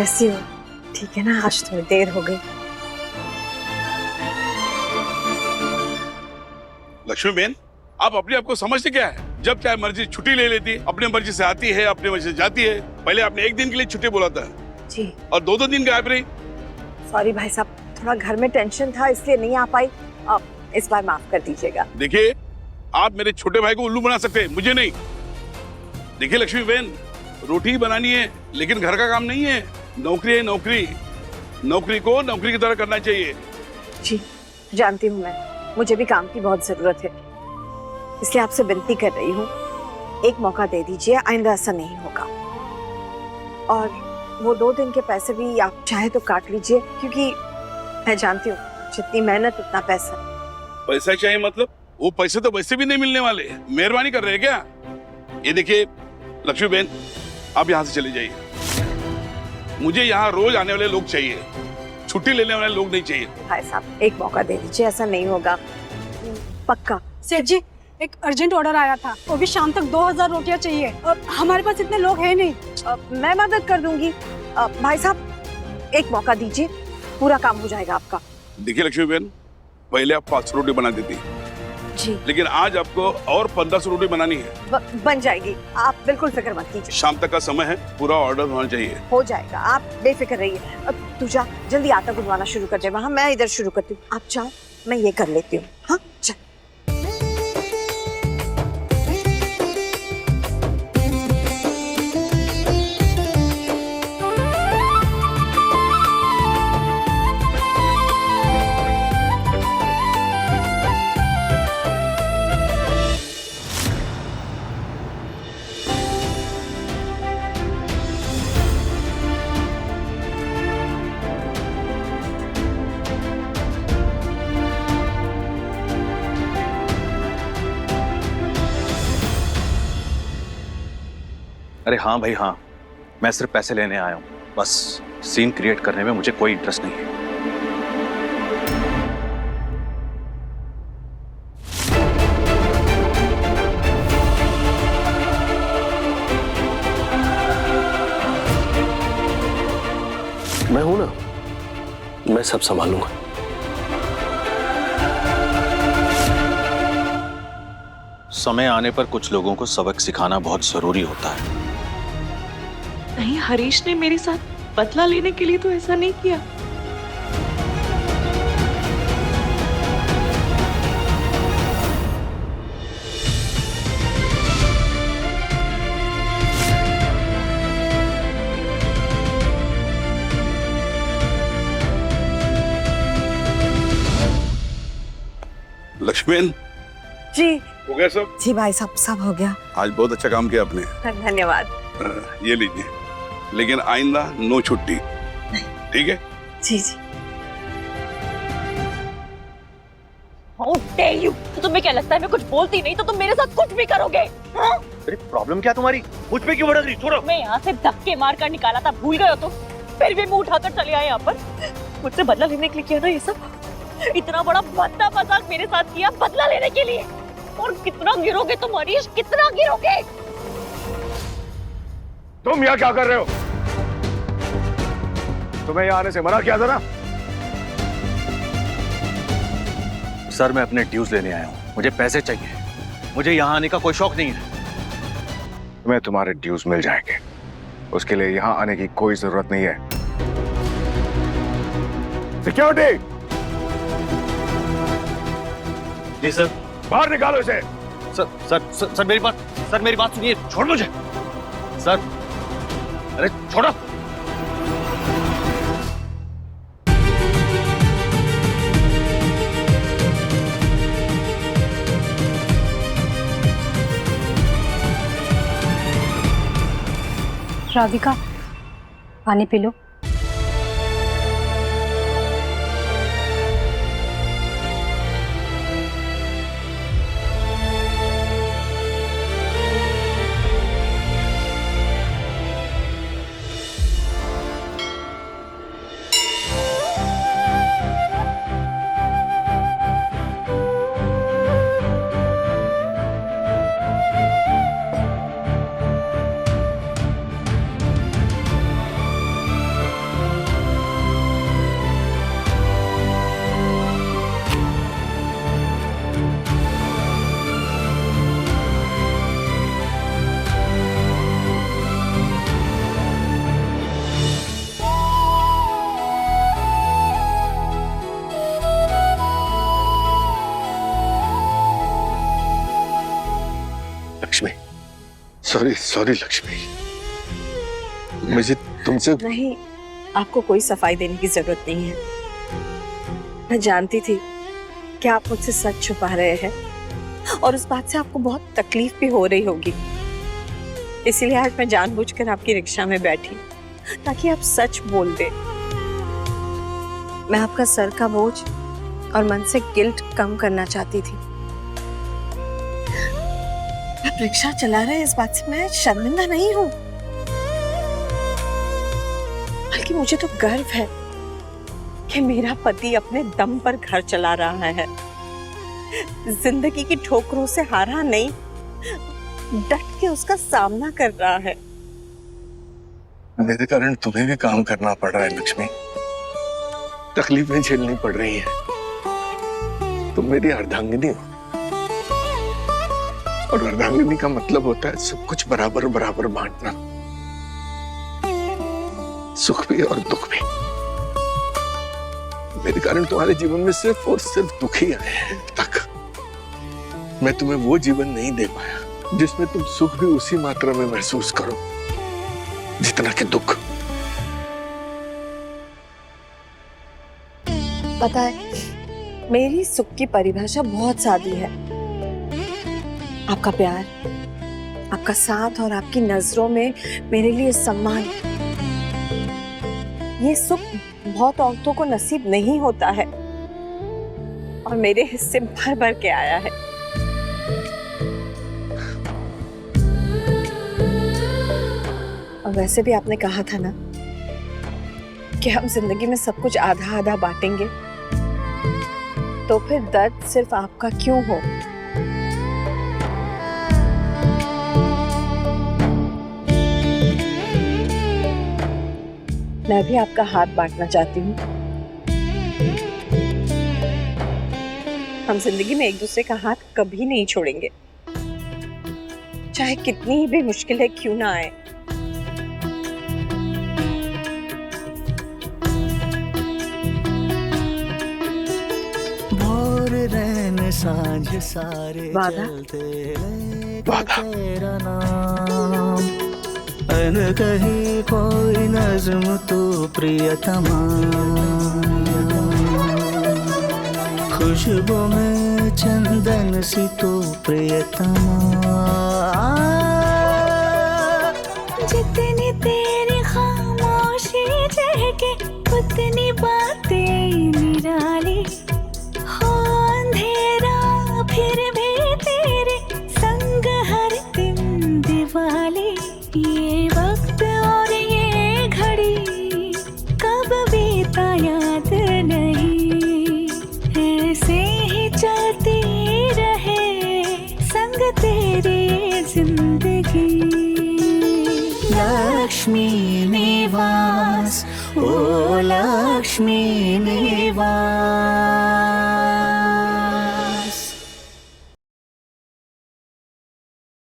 कैसी हो? ठीक है ना? आज थोड़ी देर हो गई। लक्ष्मी बेन, आप अपने आप को समझते क्या है? जब चाहे मर्जी छुट्टी ले लेती, अपने मर्जी से आती है, अपने मर्जी से जाती है। पहले आपने एक दिन के लिए छुट्टी बोला था जी और दो दिन गायब रही। सॉरी भाई साहब, थोड़ा घर में टेंशन था इसलिए नहीं आ पाई। इस बार माफ कर दीजिएगा। देखिए, आप मेरे छोटे भाई को उल्लू बना सकते हैं, मुझे नहीं। देखिए लक्ष्मी बेन, रोटी बनानी है लेकिन घर का काम नहीं है। नौकरी है नौकरी, नौकरी को नौकरी की तरह करना चाहिए। जी जानती हूँ मैं, मुझे भी काम की बहुत जरूरत है, इसलिए आपसे विनती कर रही हूँ, एक मौका दे दीजिए, आइंदा ऐसा नहीं होगा। और वो 2 दिन के पैसे भी आप चाहे तो काट लीजिए, क्योंकि मैं जानती हूँ जितनी मेहनत उतना पैसा। पैसा चाहिए मतलब? वो पैसे तो वैसे भी नहीं मिलने वाले। मेहरबानी कर रहे हैं क्या? ये देखिए लक्ष्मी बेन, आप यहाँ से चले जाइए। मुझे यहाँ रोज आने वाले लोग चाहिए, छुट्टी लेने वाले लोग नहीं चाहिए। भाई साहब एक मौका दे दीजिए, ऐसा नहीं होगा पक्का। सेठ जी, एक अर्जेंट ऑर्डर आया था, वो भी शाम तक 2000 रोटियां चाहिए और हमारे पास इतने लोग हैं नहीं। मैं मदद कर दूंगी। भाई साहब एक मौका दीजिए, पूरा काम हो जाएगा आपका। देखिए लक्ष्मी बेन, पहले आप 500 रोटी बना देती, जी लेकिन आज आपको और 1500 रोटी बनानी है। बन जाएगी, आप बिल्कुल फिक्र मत कीजिए। शाम तक का समय है, पूरा ऑर्डर होना चाहिए। हो जाएगा, आप बेफिक्र रहिए। तू जा जल्दी आटा गुनवाना शुरू कर दे वहाँ, मैं इधर शुरू करती हूँ। आप जाओ, मैं ये कर लेती हूँ। हाँ चल। अरे हाँ भाई हाँ, मैं सिर्फ पैसे लेने आया हूँ, बस सीन क्रिएट करने में मुझे कोई इंटरेस्ट नहीं है। मैं हूं ना, मैं सब संभालूंगा। समय आने पर कुछ लोगों को सबक सिखाना बहुत जरूरी होता है। नहीं, हरीश ने मेरे साथ बदला लेने के लिए तो ऐसा नहीं किया। लक्ष्मीन, जी हो गया सब? जी भाई साहब सब हो गया। आज बहुत अच्छा काम किया आपने। धन्यवाद। ये लीजिए, लेकिन आइंदा नो छुट्टी, ठीक है? जी जी। How dare you? तो तुम्हें क्या लगता है मैं कुछ बोलती नहीं तो तुम मेरे साथ कुछ भी करोगे? हाँ? अरे प्रॉब्लम क्या तुम्हारी? मुझ पे क्यों भड़क रही? छोड़ो। मैं यहाँ से धक्के मार कर निकाला था, भूल गए हो तुम? फिर भी मुंह उठाकर चले आए यहाँ पर। मुझसे बदला लेने के लिए किया ना ये सब? इतना बड़ा भद्दा मजाक मेरे साथ किया बदला लेने के लिए? और कितना गिरोगे तुम हरीश, कितना गिरोगे? तुम यहाँ क्या कर रहे हो? तुम्हें यहाँ आने से मना किया था ना? सर मैं अपने ड्यूज लेने आया हूँ, मुझे पैसे चाहिए, मुझे यहाँ आने का कोई शौक नहीं है। तुम्हें तुम्हारे ड्यूज मिल जाएंगे, उसके लिए यहाँ आने की कोई जरूरत नहीं है। सिक्योरिटी! जी सर। बाहर निकालो इसे। सर मेरी बात सुनिए, छोड़ मुझे। सर अरे छोड़ो। राधिका, पानी P low. Lakshmi, sorry sorry Lakshmi, मुझे तुमसे नहीं, आपको कोई सफाई देने की जरूरत नहीं है। मैं जानती थी कि आप मुझसे सच छुपा रहे हैं और उस बात से आपको बहुत तकलीफ भी हो रही होगी। इसीलिए आज मैं जानबूझकर आपकी रिक्शा में बैठी ताकि आप सच बोल दें। मैं आपका सर का बोझ और मन से गिल्ट कम करना चाहती थी। आप रिक्शा चला रहे हैं, इस बात से मैं शर्मिंदा नहीं हूँ, बल्कि मुझे तो गर्व है कि मेरा पति अपने दम पर घर चला रहा है, जिंदगी की ठोकरों से हारा नहीं, डट के उसका सामना कर रहा है। मेरे कारण तुम्हें भी काम करना पड़ रहा है लक्ष्मी, तकलीफें झेलनी पड़ रही है। तुम मेरी अर्धांगिनी हो और अर्धांगिनी का मतलब होता है सब कुछ बराबर बराबर बांटना, सुख भी और दुख भी। मेरे कारण तुम्हारे जीवन में सिर्फ और सिर्फ दुख ही आए हैं तक। मैं तुम्हें वो जीवन नहीं दे पाया जिसमें तुम सुख भी उसी मात्रा में महसूस करो जितना कि दुख। पता है, मेरी सुख की परिभाषा बहुत सादी है। आपका प्यार, आपका साथ और आपकी नजरों में मेरे लिए सम्मान। ये सुख बहुत औरतों को नसीब नहीं होता है और मेरे हिस्से भर भर के आया है। और वैसे भी आपने कहा था ना कि हम जिंदगी में सब कुछ आधा आधा बांटेंगे, तो फिर दर्द सिर्फ आपका क्यों हो? मैं भी आपका हाथ बांटना चाहती हूँ। हम जिंदगी में एक दूसरे का हाथ कभी नहीं छोड़ेंगे, चाहे कितनी भी मुश्किलें क्यों ना आए। सांझ सारे वादा? वादा। तेरा नाम अनकही कोई नज़्म तो प्रियतमा, खुशबू में चंदन सी तो प्रियतमा। जितनी तेरी खामोशी चहके उतनी बातें निराली, फिर भी तेरे संग हर दिन दिवाली। ये वक्त और ये घड़ी कब बीता याद नहीं, ऐसे ही चलती रहे संग तेरी जिंदगी। लक्ष्मी निवास, ओ लक्ष्मी निवास।